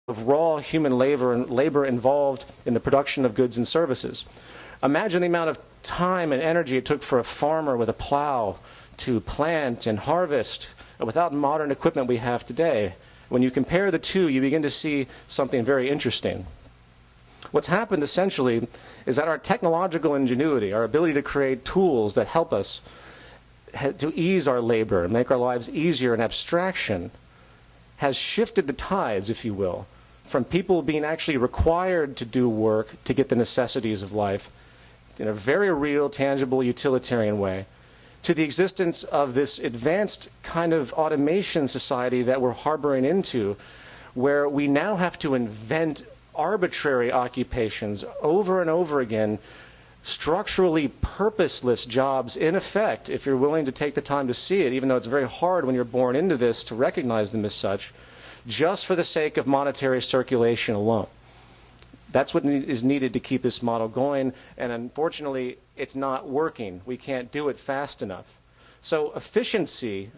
of raw human labor involved in the production of goods and services. Imagine the amount of time and energy it took for a farmer with a plow to plant and harvest without modern equipment we have today. When you compare the two, you begin to see something very interesting. What's happened essentially is that our technological ingenuity, our ability to create tools that help us to ease our labor and make our lives easier in abstraction, has shifted the tides, if you will, from people being actually required to do work to get the necessities of life in a very real, tangible, utilitarian way, to the existence of this advanced kind of automation society that we're harboring into, where we now have to invent arbitrary occupations over and over again, structurally purposeless jobs, in effect, if you're willing to take the time to see it, even though it's very hard when you're born into this to recognize them as such, just for the sake of monetary circulation alone. That's what is needed to keep this model going, and unfortunately, it's not working. We can't do it fast enough. So inefficiency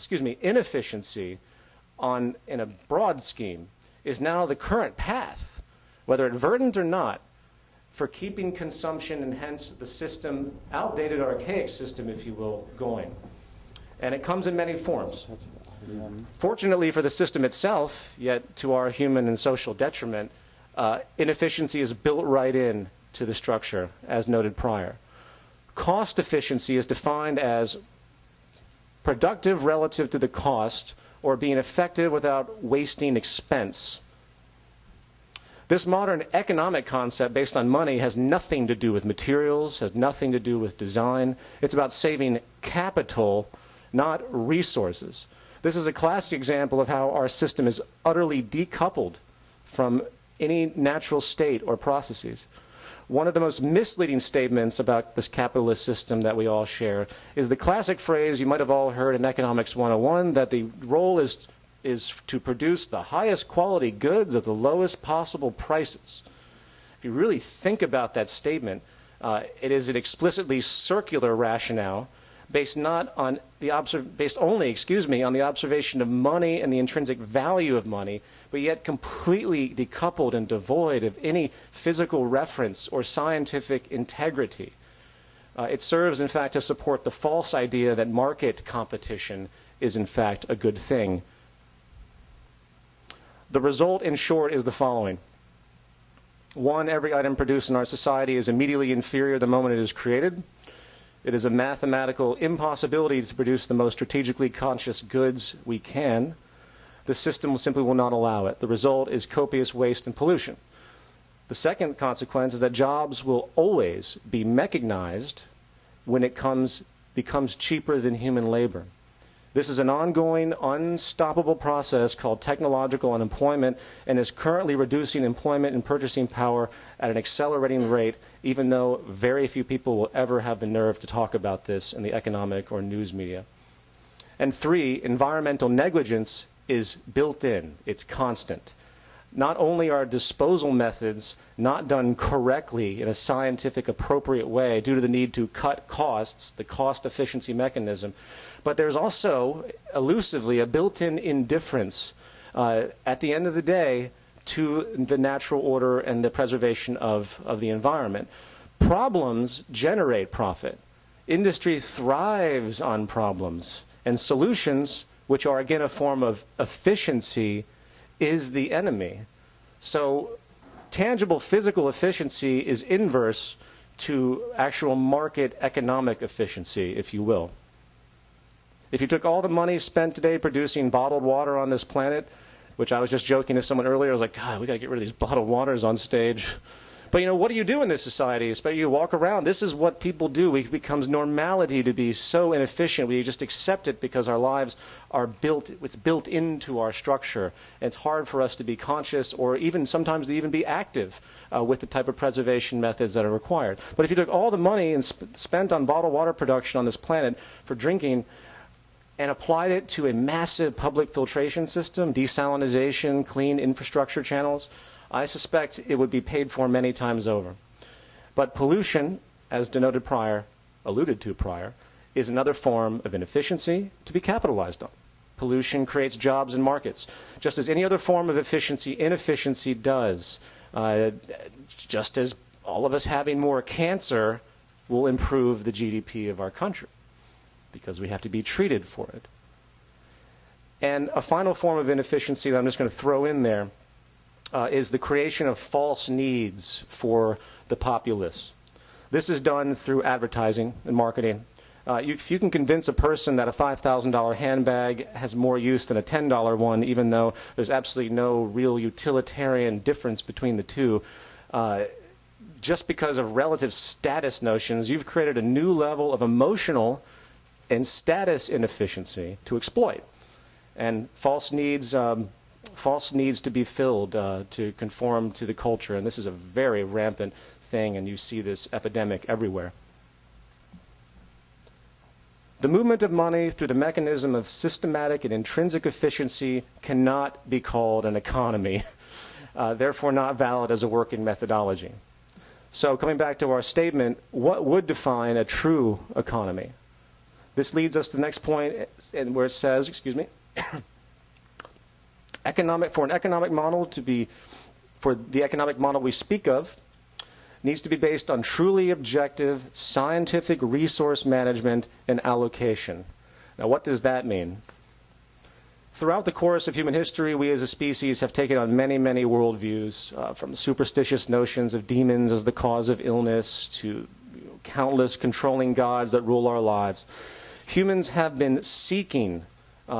in a broad scheme is now the current path, whether advertent or not, for keeping consumption and hence the system, outdated, archaic system, if you will, going. And it comes in many forms. Fortunately for the system itself, yet to our human and social detriment, inefficiency is built right in to the structure, as noted prior. Cost efficiency is defined as productive relative to the cost, or being effective without wasting expense. This modern economic concept based on money has nothing to do with materials, has nothing to do with design. It's about saving capital, not resources. This is a classic example of how our system is utterly decoupled from any natural state or processes. One of the most misleading statements about this capitalist system that we all share is the classic phrase you might have all heard in Economics 101, that the role is to produce the highest quality goods at the lowest possible prices. If you really think about that statement, it is an explicitly circular rationale based only on the observation of money and the intrinsic value of money, but yet completely decoupled and devoid of any physical reference or scientific integrity. It serves, in fact, to support the false idea that market competition is, in fact, a good thing. The result, in short, is the following. One, every item produced in our society is immediately inferior the moment it is created. It is a mathematical impossibility to produce the most strategically conscious goods we can. The system simply will not allow it. The result is copious waste and pollution. The second consequence is that jobs will always be mechanized when it becomes cheaper than human labor. This is an ongoing, unstoppable process called technological unemployment, and is currently reducing employment and purchasing power at an accelerating rate, even though very few people will ever have the nerve to talk about this in the economic or news media. And three, environmental negligence is built in. It's constant. Not only are disposal methods not done correctly in a scientific, appropriate way due to the need to cut costs, the cost efficiency mechanism, but there's also, elusively, a built-in indifference at the end of the day to the natural order and the preservation of the environment. Problems generate profit. Industry thrives on problems. And solutions, which are again a form of efficiency, is the enemy. So tangible physical efficiency is inverse to actual market economic efficiency, if you will. If you took all the money spent today producing bottled water on this planet, which I was just joking to someone earlier, I was like, God, we got to get rid of these bottled waters on stage. But you know, what do you do in this society? Especially you walk around, this is what people do. It becomes normality to be so inefficient. We just accept it because our lives are it's built into our structure. And it's hard for us to be conscious or even sometimes to even be active with the type of preservation methods that are required. But if you took all the money and spent on bottled water production on this planet for drinking and applied it to a massive public filtration system, desalinization, clean infrastructure channels, I suspect it would be paid for many times over. But pollution, as alluded to prior, is another form of inefficiency to be capitalized on. Pollution creates jobs and markets. Just as any other form of efficiency, inefficiency does. Just as all of us having more cancer will improve the GDP of our country, because we have to be treated for it. And a final form of inefficiency that I'm just going to throw in there is the creation of false needs for the populace. This is done through advertising and marketing. If you can convince a person that a $5,000 handbag has more use than a $10 one, even though there's absolutely no real utilitarian difference between the two, just because of relative status notions, you've created a new level of emotional and status inefficiency to exploit. And false needs to be filled to conform to the culture. And this is a very rampant thing, and you see this epidemic everywhere. The movement of money through the mechanism of systematic and intrinsic efficiency cannot be called an economy, therefore not valid as a working methodology. So coming back to our statement, what would define a true economy? This leads us to the next point, where it says, excuse me, for the economic model we speak of, needs to be based on truly objective scientific resource management and allocation. Now, what does that mean? Throughout the course of human history, we as a species have taken on many, many worldviews, from superstitious notions of demons as the cause of illness to countless controlling gods that rule our lives. Humans have been seeking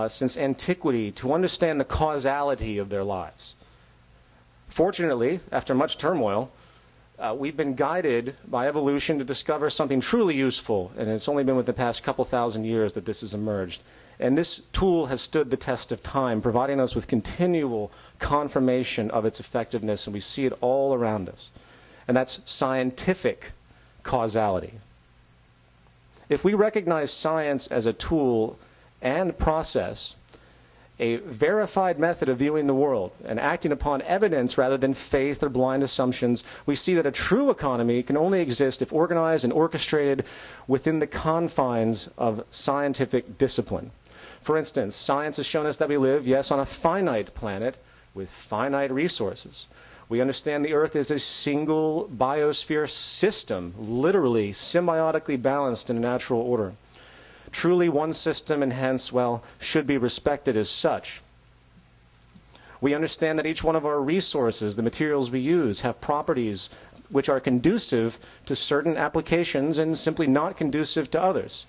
since antiquity to understand the causality of their lives. Fortunately, after much turmoil, we've been guided by evolution to discover something truly useful, and it's only been within the past couple thousand years that this has emerged. And this tool has stood the test of time, providing us with continual confirmation of its effectiveness, and we see it all around us. And that's scientific causality. If we recognize science as a tool and process, a verified method of viewing the world and acting upon evidence rather than faith or blind assumptions, we see that a true economy can only exist if organized and orchestrated within the confines of scientific discipline. For instance, science has shown us that we live, yes, on a finite planet with finite resources. We understand the Earth is a single biosphere system, literally symbiotically balanced in a natural order. Truly one system, and hence, well, should be respected as such. We understand that each one of our resources, the materials we use, have properties which are conducive to certain applications and simply not conducive to others.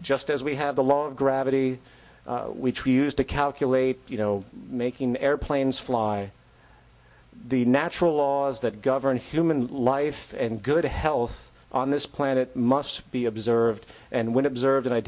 Just as we have the law of gravity, which we use to calculate, making airplanes fly, the natural laws that govern human life and good health on this planet must be observed, and when observed and identified,